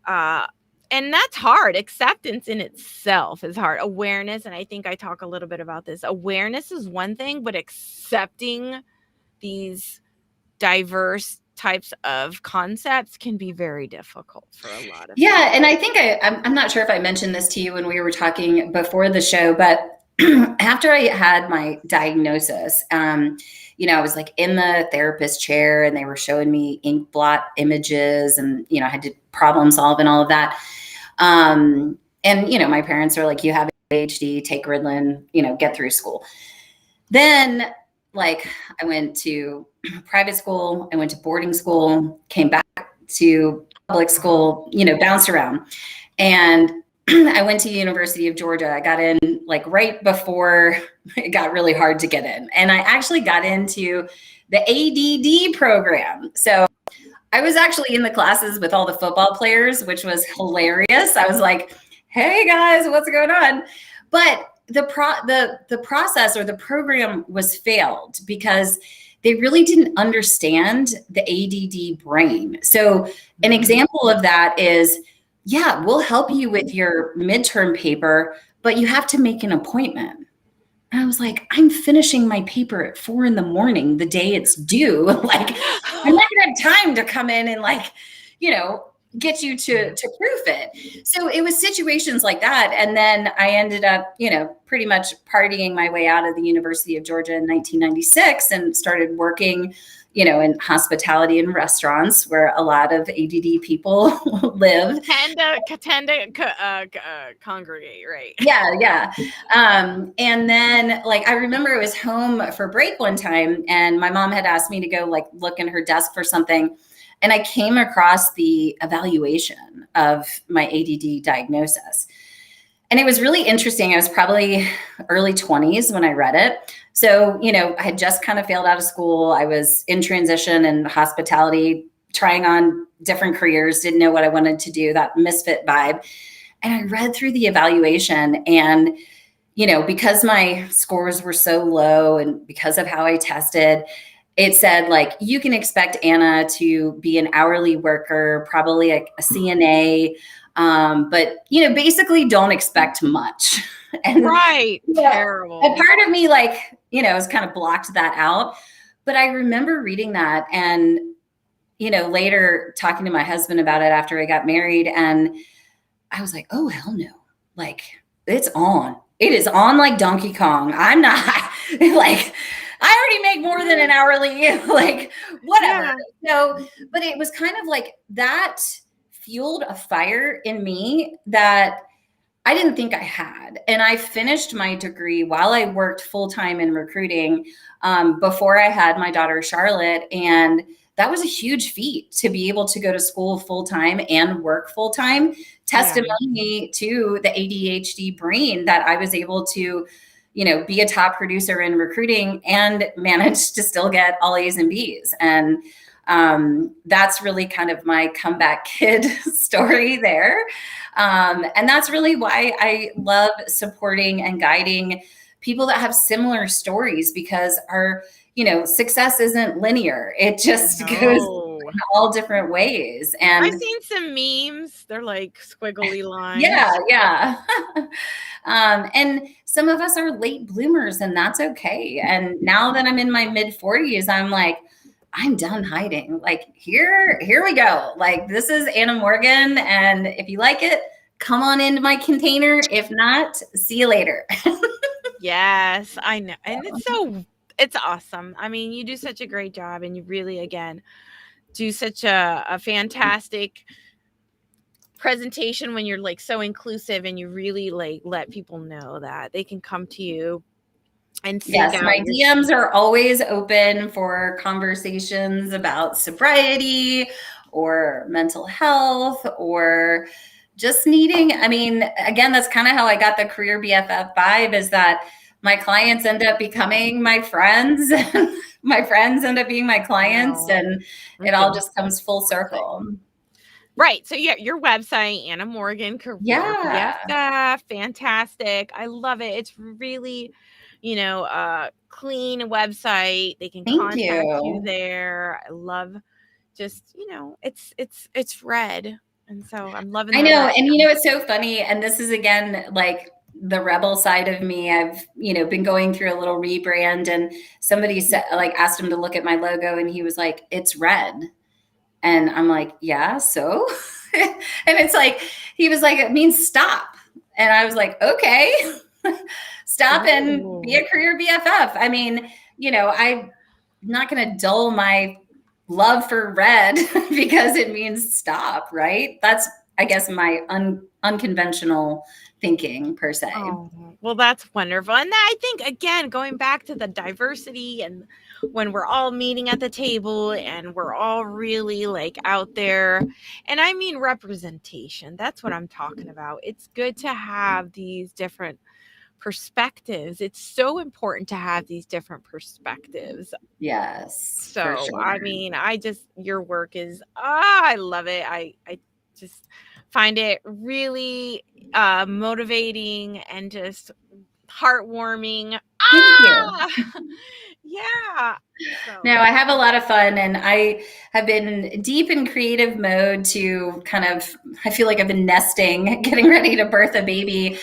and that's hard. Acceptance in itself is hard. Awareness, and I think I talk a little bit about this. Awareness is one thing, but accepting these diverse types of concepts can be very difficult for a lot of people. And I think I'm not sure if I mentioned this to you when we were talking before the show, but after I had my diagnosis, I was like in the therapist chair and they were showing me ink blot images and, I had to problem solve and all of that. And, my parents are like, you have ADHD, take Ritalin, get through school. Then like I went to private school, I went to boarding school, came back to public school, bounced around. And I went to University of Georgia. I got in like right before it got really hard to get in. And I actually got into the ADD program. So I was actually in the classes with all the football players, which was hilarious. I was like, hey guys, what's going on? But the process or the program was failed because they really didn't understand the ADD brain. So an example of that is, yeah, we'll help you with your midterm paper, but you have to make an appointment. And I was like, I'm finishing my paper at 4 a.m, the day it's due. Like, I'm not gonna have time to come in and like, get you to proof it. So it was situations like that. And then I ended up, pretty much partying my way out of the University of Georgia in 1996 and started working, in hospitality and restaurants where a lot of ADD people live. Tend to congregate, right? Yeah. And then like, I remember I was home for break one time and my mom had asked me to go like look in her desk for something. And I came across the evaluation of my ADD diagnosis. And it was really interesting. I was probably early 20s when I read it. So, I had just kind of failed out of school. I was in transition in hospitality, trying on different careers, didn't know what I wanted to do, that misfit vibe. And I read through the evaluation and, because my scores were so low and because of how I tested, it said like, you can expect Anna to be an hourly worker, probably a CNA, but basically don't expect much. And right. Terrible. A part of me like, has kind of blocked that out. But I remember reading that and, later talking to my husband about it after I got married. And I was like, oh, hell no. Like, it's on. It is on like Donkey Kong. I'm not like, I already make more than an hourly, like whatever. So, but it was kind of like that fueled a fire in me that I didn't think I had. And I finished my degree while I worked full-time in recruiting before I had my daughter, Charlotte. And that was a huge feat to be able to go to school full-time and work full-time. Testimony to the ADHD brain that I was able to, be a top producer in recruiting and manage to still get all A's and B's. And that's really kind of my comeback kid story there. And that's really why I love supporting and guiding people that have similar stories, because our, success isn't linear. It just goes in all different ways. And I've seen some memes. They're like squiggly lines. Yeah. And some of us are late bloomers, and that's okay. And now that I'm in my mid 40s, I'm like, I'm done hiding. Like, here we go. Like, this is Anna Morgan. And if you like it, come on into my container. If not, see you later. Yes, I know. And it's awesome. I mean, you do such a great job, and you really, again, do such a fantastic presentation when you're like so inclusive, and you really like let people know that they can come to you. And yes, my DMs are always open for conversations about sobriety or mental health or just needing. I mean, again, that's kind of how I got the Career B.F.F vibe, is that my clients end up becoming my friends. My friends end up being my clients, and it all just comes full circle. Right. So yeah, your website, Anna Morgan, Career B.F.F, fantastic. I love it. It's really, clean website. They can contact you there. I love just, it's red. And so I'm loving it. I know. And it's so funny. And this is, again, like the rebel side of me. I've, been going through a little rebrand, and somebody said, like, asked him to look at my logo, and he was like, it's red. And I'm like, yeah, so? And it's like, he was like, it means stop. And I was like, okay, stop and be a Career B.F.F. I mean, I'm not going to dull my love for red because it means stop, right? That's, I guess, my unconventional thinking per se. Oh, well, that's wonderful. And I think, again, going back to the diversity, and when we're all meeting at the table and we're all really like out there, and I mean representation, that's what I'm talking about. It's good to have these different perspectives. It's so important to have these different perspectives. Yes. So, sure. I mean, your work is, I love it. I just find it really motivating and just heartwarming. Thank you. Yeah. So. No, I have a lot of fun, and I have been deep in creative mode to kind of, I feel like I've been nesting, getting ready to birth a baby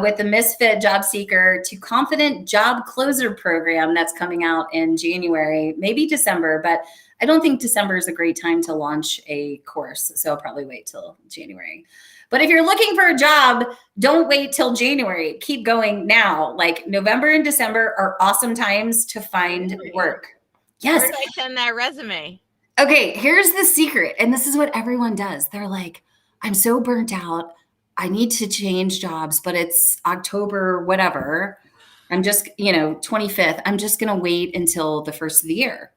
with the Misfit Job Seeker to Confident Job Closer program that's coming out in January, maybe December, but I don't think December is a great time to launch a course. So I'll probably wait till January. But if you're looking for a job, don't wait till January. Keep going now. Like, November and December are awesome times to find work. Yes. Where do I send that resume? Okay, here's the secret. And this is what everyone does. They're like, I'm so burnt out. I need to change jobs, but it's October, whatever. I'm just, 25th. I'm just going to wait until the first of the year.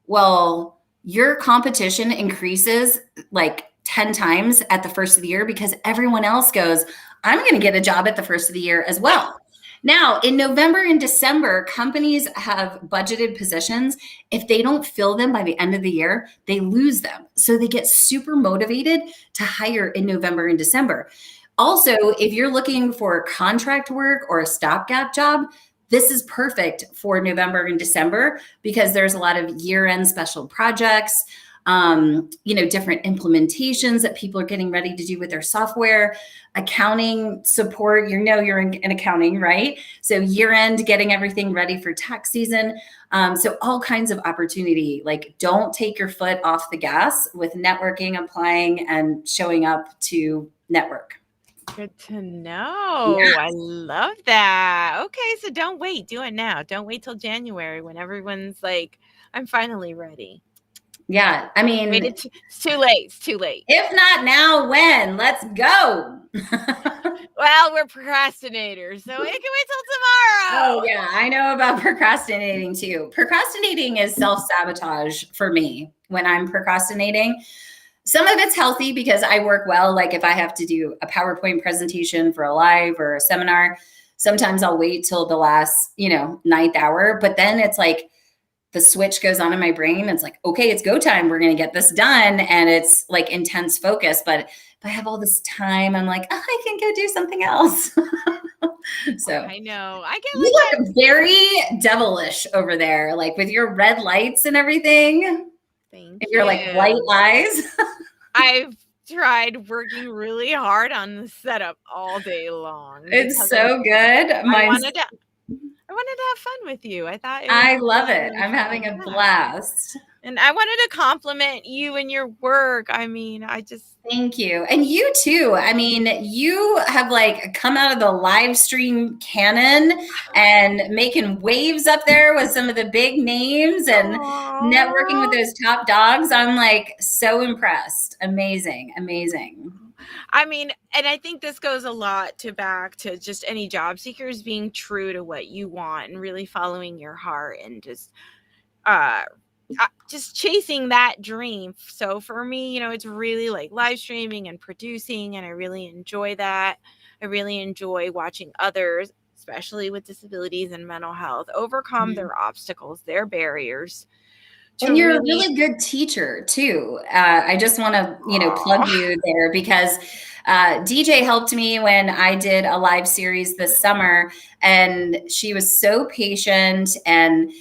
Well, your competition increases like 10 times at the first of the year because everyone else goes, I'm going to get a job at the first of the year as well. Now, in November and December, companies have budgeted positions. If they don't fill them by the end of the year, they lose them. So they get super motivated to hire in November and December. Also, if you're looking for contract work or a stopgap job, this is perfect for November and December because there's a lot of year-end special projects. different implementations that people are getting ready to do with their software, accounting support. You're in accounting, right? So year end, getting everything ready for tax season. So all kinds of opportunity. Like, don't take your foot off the gas with networking, applying, and showing up to network. Good to know. I love that. Okay, so don't wait. Do it now. Don't wait till January when everyone's like, I'm finally ready. Yeah, I mean, it's too late. It's too late. If not now, when? Let's go. Well, we're procrastinators, so it can wait till tomorrow. Oh, yeah, I know about procrastinating too. Procrastinating is self-sabotage for me when I'm procrastinating. Some of it's healthy because I work well. Like if I have to do a PowerPoint presentation for a live or a seminar, sometimes I'll wait till the last, ninth hour. But then it's like the switch goes on in my brain. It's like, okay, it's go time. We're going to get this done. And it's like intense focus. But if I have all this time, I'm like, oh, I can go do something else. So I know. I get you look very devilish over there, like with your red lights and everything. Thank and your like light eyes. I've tried working really hard on the setup all day long. It's so good. I wanted to have fun with you. I thought I love it. I'm having a blast. And I wanted to compliment you and your work. I mean, Thank you. And you too. I mean, you have like come out of the live stream canon and making waves up there with some of the big names and networking with those top dogs. I'm like so impressed. Amazing. Amazing. I mean, and I think this goes a lot back to just any job seekers being true to what you want and really following your heart and just chasing that dream. So for me, it's really like live streaming and producing, and I really enjoy that. I really enjoy watching others, especially with disabilities and mental health, overcome their obstacles, their barriers. And you're a really good teacher too. I just want to, plug you there because DJ helped me when I did a live series this summer, and she was so patient. And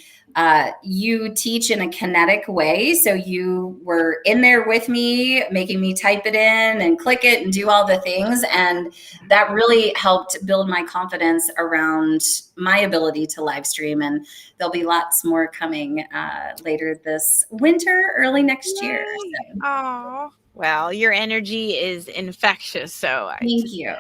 you teach in a kinetic way. So you were in there with me, making me type it in and click it and do all the things. And that really helped build my confidence around my ability to live stream. And there'll be lots more coming later this winter, early next year. So. Oh, well, your energy is infectious. So Thank you.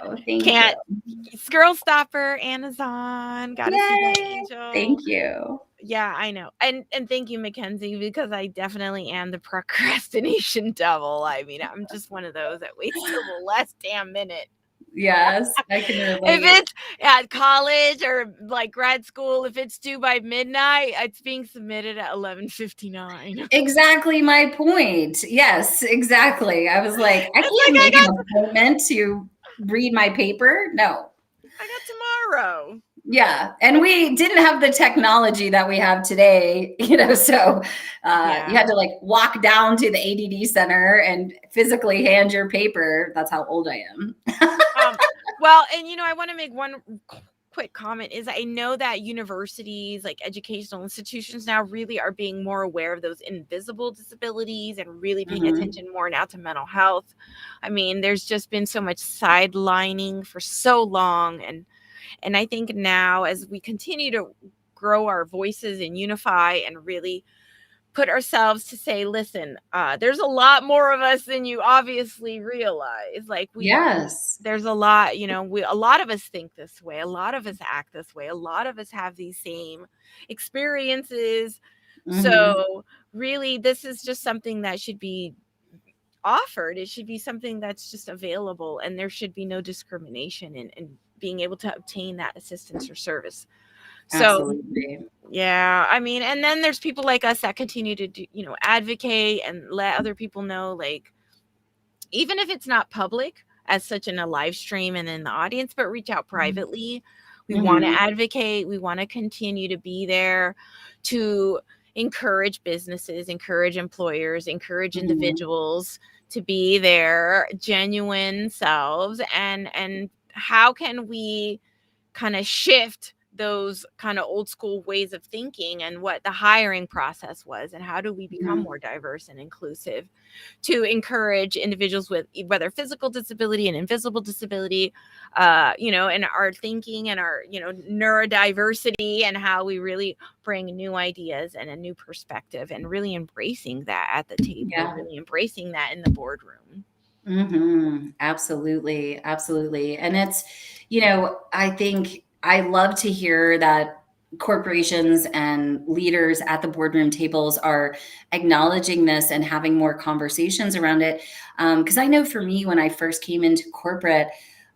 Girl Stopper, Amazon. Gotta see that, Angel. Thank you. Yeah, I know. And thank you, Mackenzie, because I definitely am the procrastination devil. I mean, I'm just one of those that waits till the last damn minute. Yes, I can relate. If it's at college or like grad school, if it's due by midnight, it's being submitted at 11:59. Exactly my point. Yes, exactly. I was like, I can't make an appointment to read my paper. No. I got tomorrow. Yeah. And we didn't have the technology that we have today, so you had to like walk down to the ADD center and physically hand your paper. That's how old I am. Well, and I want to make one quick comment is I know that universities, like educational institutions now really are being more aware of those invisible disabilities and really paying attention more now to mental health. I mean, there's just been so much sidelining for so long. And I think now as we continue to grow our voices and unify and really put ourselves to say, listen, there's a lot more of us than you obviously realize. Like there's a lot, a lot of us think this way. A lot of us act this way. A lot of us have these same experiences. So really, this is just something that should be offered. It should be something that's just available, and there should be no discrimination in being able to obtain that assistance or service. Absolutely. So yeah, I mean, and then there's people like us that continue to do, advocate and let other people know, like, even if it's not public as such in a live stream and in the audience, but reach out privately. We want to advocate. We want to continue to be there to encourage businesses, encourage employers, encourage individuals to be their genuine selves. And how can we kind of shift those kind of old school ways of thinking and what the hiring process was, and how do we become more diverse and inclusive to encourage individuals with whether physical disability and invisible disability, and our thinking and our, neurodiversity, and how we really bring new ideas and a new perspective, and really embracing that at the table, really embracing that in the boardroom. Absolutely. Absolutely. And it's, I think I love to hear that corporations and leaders at the boardroom tables are acknowledging this and having more conversations around it. Because I know for me, when I first came into corporate,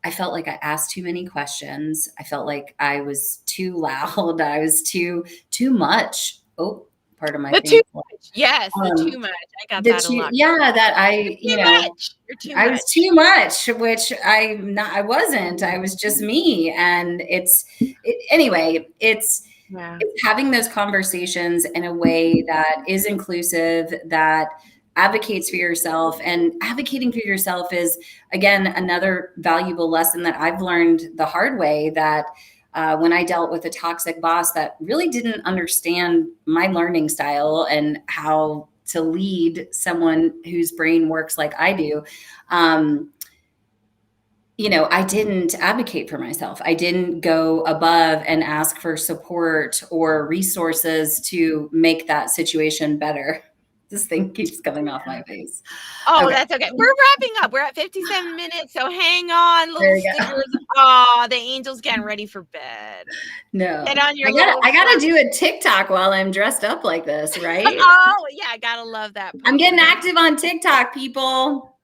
I felt like I asked too many questions. I felt like I was too loud. I was too much. Oh, part of my thing. Too much. Yes, the too much. I got that a lot. That I, You're too much. I was too much, which I wasn't. I was just me. And it's having those conversations in a way that is inclusive, that advocates for yourself. And advocating for yourself is, again, another valuable lesson that I've learned the hard way, that when I dealt with a toxic boss that really didn't understand my learning style and how to lead someone whose brain works like I do, I didn't advocate for myself. I didn't go above and ask for support or resources to make that situation better. This thing keeps coming off my face. Oh, okay. That's okay. We're wrapping up. We're at 57 minutes, so hang on, little stickers. Oh, the angel's getting ready for bed. No, get on your I gotta do a TikTok while I'm dressed up like this, right? Oh yeah, I gotta love that. I'm getting active on TikTok, people.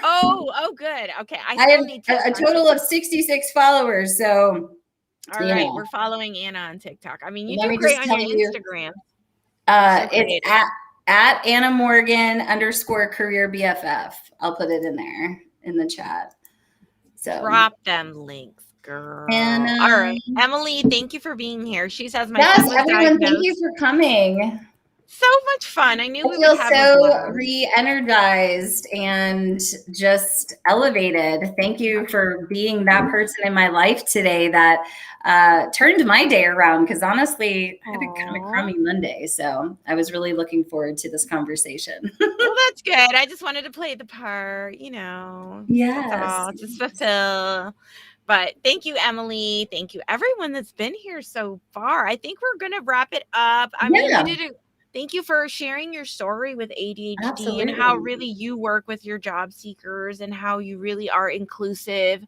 Oh, good. Okay, I have a total of 66 followers. So, all right, we're following Anna on TikTok. I mean, you do great on your Instagram. It's at Anna Morgan _ Career B.F.F. I'll put it in there in the chat. So drop them links, girl. And, all right, Emily, thank you for being here. She says my everyone, thank you for coming. So much fun. I knew we feel would have so re-energized and just elevated. Thank you for being that person in my life today that turned my day around, because honestly, I had a kind of crummy Monday. So I was really looking forward to this conversation. Well, that's good. I just wanted to play the part, Yes. That's all, just fulfill. But thank you, Emily. Thank you, everyone that's been here so far. I think we're going to wrap it up. I mean, you did it. Thank you for sharing your story with ADHD. Absolutely. And how really you work with your job seekers, and how you really are inclusive.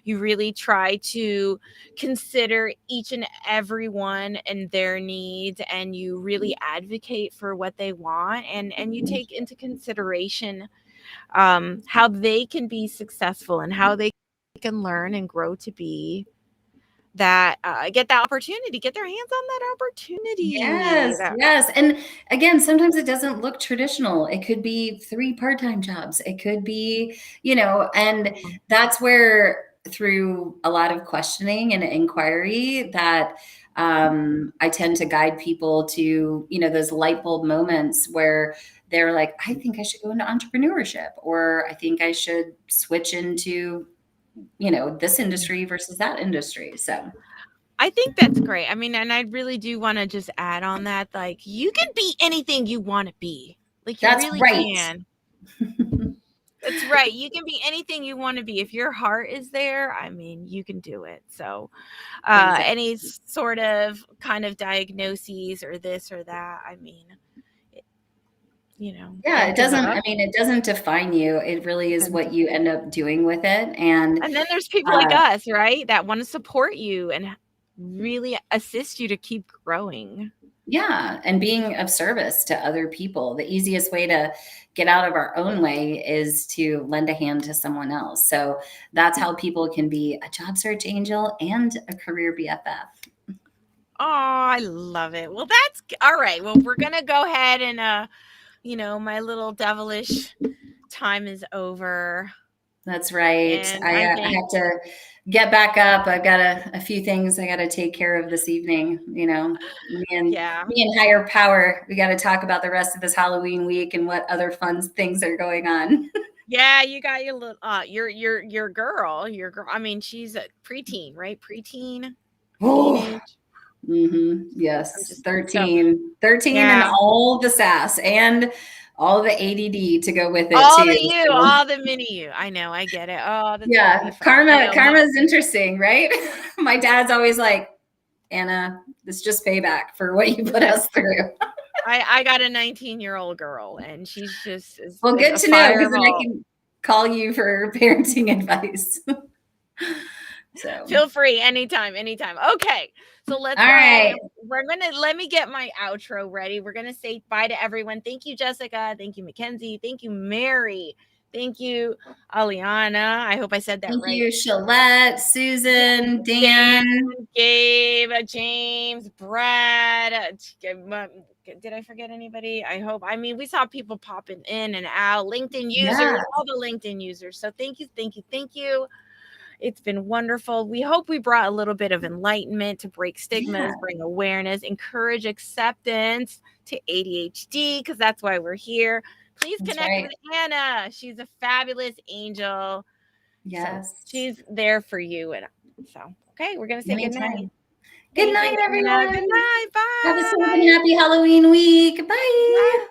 You really try to consider each and every one and their needs, and you really advocate for what they want, and you take into consideration how they can be successful and how they can learn and grow to be that get that opportunity, get their hands on that opportunity. Yes. And again, sometimes it doesn't look traditional. It could be 3 part-time jobs. It could be, and that's where, through a lot of questioning and inquiry, that I tend to guide people to, those light bulb moments where they're like, I think I should go into entrepreneurship, or I think I should switch into this industry versus that industry. So I think that's great. I mean, and I really do want to just add on that, like, you can be anything you want to be. Like, you really can. That's right. You can be anything you want to be. If your heart is there, I mean, you can do it. So any sort of kind of diagnoses or this or that, I mean, it doesn't, it doesn't define you. It really is what you end up doing with it. And then there's people like us, right, that want to support you and really assist you to keep growing. Yeah. And being of service to other people. The easiest way to get out of our own way is to lend a hand to someone else. So that's how people can be a job search angel and a career BFF. Oh, I love it. Well, that's all right. Well, we're going to go ahead and, my little devilish time is over. That's right. I have to get back up. I've got a few things I got to take care of this evening. Me and higher power. We got to talk about the rest of this Halloween week and what other fun things are going on. Yeah, you got your little your girl. I mean, she's a preteen, right? Preteen. Oh, Yes. just 13 and yeah. all the sass and all the ADD to go with it All too. the you, So, all the mini you. I know, I get it. Oh, that's gonna be yeah. fun. I know Karma is interesting, right? My dad's always like, Anna, this is just payback for what you put us through. I got a 19-year-old girl, and she's just Well, is good a to know, because then I fireball. can call you for parenting advice. So, Feel free anytime, anytime. Okay, so let's all go ahead right. and let me get my outro ready. We're gonna say bye to everyone. Thank you, Jessica. Thank you, Mackenzie. Thank you, Mary. Thank you, Aliana. I hope I said that Thank right. you, Shalette, Susan, Dan, Gabe, James, Brad. Did I forget anybody? I hope. I mean, we saw people popping in and out. LinkedIn users, Yeah. all the LinkedIn users. So thank you, thank you, thank you. It's been wonderful. We hope we brought a little bit of enlightenment to break stigmas, bring awareness, encourage acceptance to ADHD, because that's why we're here. Please connect with Anna. She's a fabulous angel. Yes. So she's there for you. And so, okay, we're going to say good night. Good night, everyone. Good night. Bye. Have a safe and happy Halloween week. Bye. Bye.